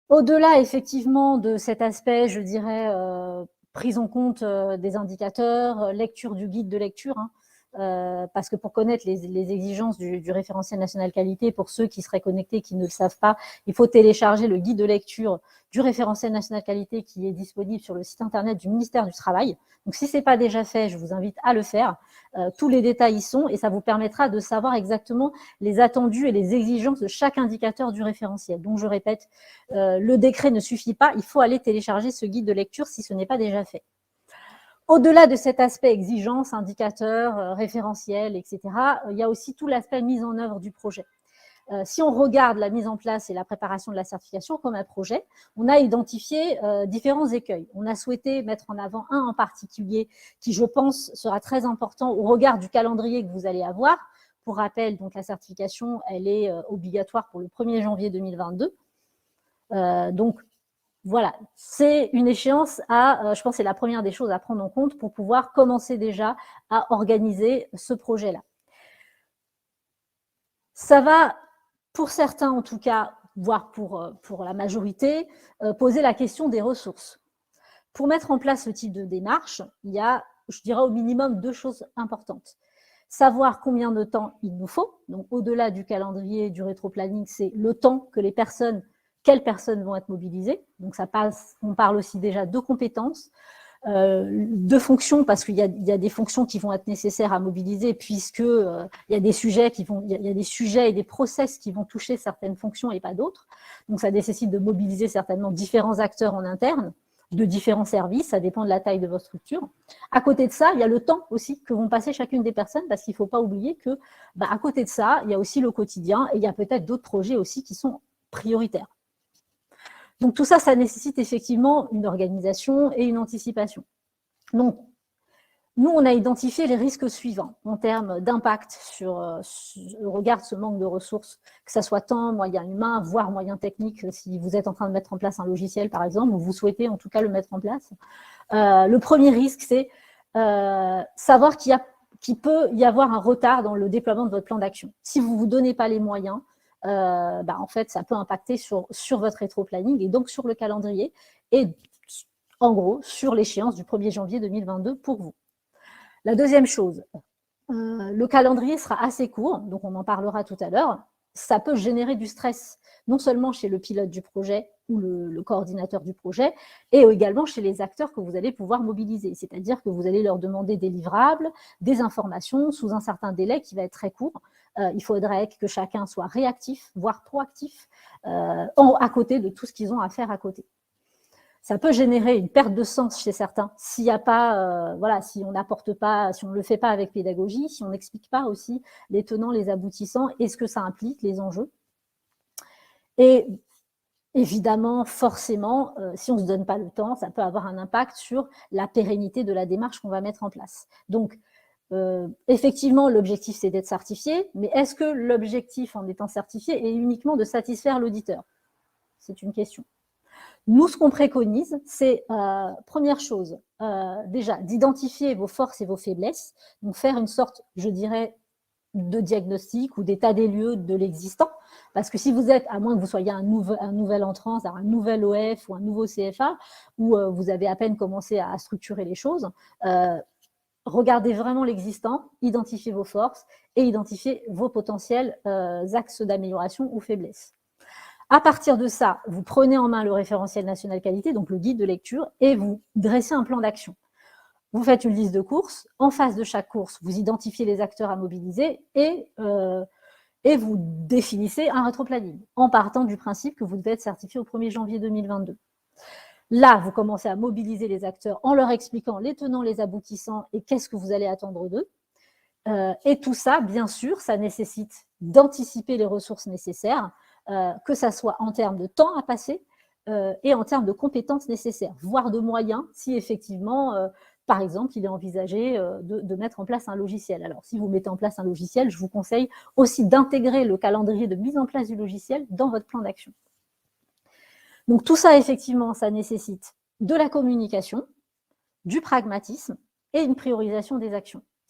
Au-delà, effectivement, de cet aspect, je dirais, prise en compte des indicateurs, lecture du guide de lecture, hein, parce que pour connaître les exigences du référentiel national qualité, pour ceux qui seraient connectés, qui ne le savent pas, il faut télécharger le guide de lecture du référentiel national qualité qui est disponible sur le site internet du ministère du Travail. Donc, si ce n'est pas déjà fait, je vous invite à le faire. Tous les détails y sont et ça vous permettra de savoir exactement les attendus et les exigences de chaque indicateur du référentiel. Donc, je répète, le décret ne suffit pas, il faut aller télécharger ce guide de lecture si ce n'est pas déjà fait. Au-delà de cet aspect exigence, indicateur, référentiel, etc., il y a aussi tout l'aspect mise en œuvre du projet. Si on regarde la mise en place et la préparation de la certification comme un projet, on a identifié différents écueils. On a souhaité mettre en avant un en particulier qui, je pense, sera très important au regard du calendrier que vous allez avoir. Pour rappel, donc, la certification, elle est obligatoire pour le 1er janvier 2022. Donc, voilà, c'est une échéance à, je pense, c'est la première des choses à prendre en compte pour pouvoir commencer déjà à organiser ce projet-là. Ça va, pour certains en tout cas, voire pour la majorité, poser la question des ressources. Pour mettre en place ce type de démarche, il y a, je dirais, au minimum 2 choses importantes. Savoir combien de temps il nous faut, donc au-delà du calendrier, du rétro-planning, c'est le temps que les personnes, quelles personnes vont être mobilisées. Donc ça passe, on parle aussi déjà de compétences, de fonctions, parce qu'il y a des fonctions qui vont être nécessaires à mobiliser, puisque il y a des sujets il y a des sujets et des process qui vont toucher certaines fonctions et pas d'autres. Donc ça nécessite de mobiliser certainement différents acteurs en interne, de différents services, ça dépend de la taille de votre structure. À côté de ça, il y a le temps aussi que vont passer chacune des personnes, parce qu'il ne faut pas oublier que, à côté de ça, il y a aussi le quotidien et il y a peut-être d'autres projets aussi qui sont prioritaires. Donc tout ça, ça nécessite effectivement une organisation et une anticipation. Donc, nous, on a identifié les risques suivants en termes d'impact au regard de ce manque de ressources, que ce soit temps, moyens humains, voire moyens techniques, si vous êtes en train de mettre en place un logiciel, par exemple, ou vous souhaitez en tout cas le mettre en place. Le premier risque, c'est savoir qu'il peut y avoir un retard dans le déploiement de votre plan d'action. Si vous ne vous donnez pas les moyens, en fait, ça peut impacter sur votre rétro-planning et donc sur le calendrier et, en gros, sur l'échéance du 1er janvier 2022 pour vous. La deuxième chose, le calendrier sera assez court, donc on en parlera tout à l'heure. Ça peut générer du stress, non seulement chez le pilote du projet ou le coordinateur du projet, et également chez les acteurs que vous allez pouvoir mobiliser. C'est-à-dire que vous allez leur demander des livrables, des informations sous un certain délai qui va être très court. Il faudrait que chacun soit réactif, voire proactif, à côté de tout ce qu'ils ont à faire à côté. Ça peut générer une perte de sens chez certains s'il n'y a pas, si on n'apporte pas, si on ne le fait pas avec pédagogie, si on n'explique pas aussi les tenants, les aboutissants et ce que ça implique, les enjeux. Et évidemment, forcément, si on ne se donne pas le temps, ça peut avoir un impact sur la pérennité de la démarche qu'on va mettre en place. Donc, effectivement, l'objectif, c'est d'être certifié, mais est-ce que l'objectif en étant certifié est uniquement de satisfaire l'auditeur? C'est une question. Nous, ce qu'on préconise, c'est, première chose, déjà, d'identifier vos forces et vos faiblesses, donc faire une sorte, je dirais, de diagnostic ou d'état des lieux de l'existant, parce que si vous êtes, à moins que vous soyez un nouvel entrant, un nouvel OF ou un nouveau CFA, où vous avez à peine commencé à structurer les choses, regardez vraiment l'existant, identifiez vos forces et identifiez vos potentiels axes d'amélioration ou faiblesses. À partir de ça, vous prenez en main le référentiel national qualité, donc le guide de lecture, et vous dressez un plan d'action. Vous faites une liste de courses. En face de chaque course, vous identifiez les acteurs à mobiliser et vous définissez un rétro-planning en partant du principe que vous devez être certifié au 1er janvier 2022. Là, vous commencez à mobiliser les acteurs en leur expliquant les tenants, les aboutissants et qu'est-ce que vous allez attendre d'eux. Et tout ça, bien sûr, ça nécessite d'anticiper les ressources nécessaires, que ça soit en termes de temps à passer et en termes de compétences nécessaires, voire de moyens, si effectivement, par exemple, il est envisagé de mettre en place un logiciel. Alors, si vous mettez en place un logiciel, je vous conseille aussi d'intégrer le calendrier de mise en place du logiciel dans votre plan d'action. Donc, tout ça, effectivement, ça nécessite de la communication, du pragmatisme et une priorisation des actions.